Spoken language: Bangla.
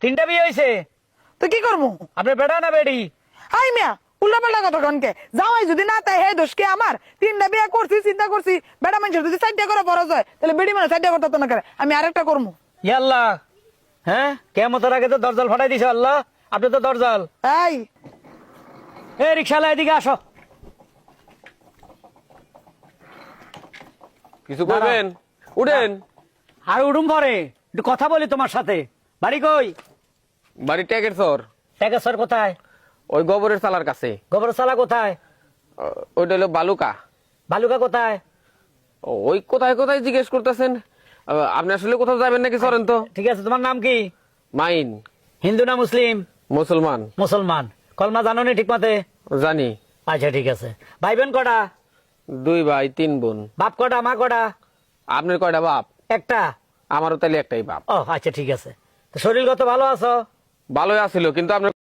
তিনটা বিয়ে হয়েছে? তো কি করবো? আপনার বেটা না বেড়ি? হাই মিয়া, উল্লা পাল্লা কথা কনকে জামাই যদি না তাই হে দোষ কে আমার? তিনটা বিয়ে করছি, চিন্তা করছি বেটা মানুষের যদি চারটা করে বড় হয় তাহলে বেড়ি মানে চারটা করতে না করে আমি আরেকটা করবো। ইয়াল্লাহ, হ্যাঁ কেমতের আগে তো দরজাল ফাটাই দিছে আল্লাহ। আপনি তো দরজাল। এই এ রিক্সালা এদিকে আসো। কিছু করবেন? উঠেন। আর উঠুম পরে একটু কথা বলি তোমার সাথে। বাড়ি কই? বাড়ি ট্যাগের চর, ট্যাকেশ্বর কোথায়? ওই গোবরের চালার কাছে। গোবরসালা কোথায়? ওইটা হলো বালুকা। বালুকা কোথায়? ওই কোথায় কোথায় জিজ্ঞেস করতেছেন? আপনি আসলে কোথাও যাবেন নাকি? চলেন তো। ঠিক আছে, তোমার নাম কি? মাইন। হিন্দু না মুসলিম? মুসলমান। মুসলমান। কলমা জানো নি ঠিক মতে? জানি। আচ্ছা ঠিক আছে। ভাই বোন কটা? 2 ভাই 3 বোন। বাপ কটা মা কটা? আপনার কয়টা বাপ? একটা। আমারও তাহলে একটাই বাপ। ও আচ্ছা ঠিক আছে। তো শরীরগত ভালো আছো? ভালোই আছিল, কিন্তু আপনার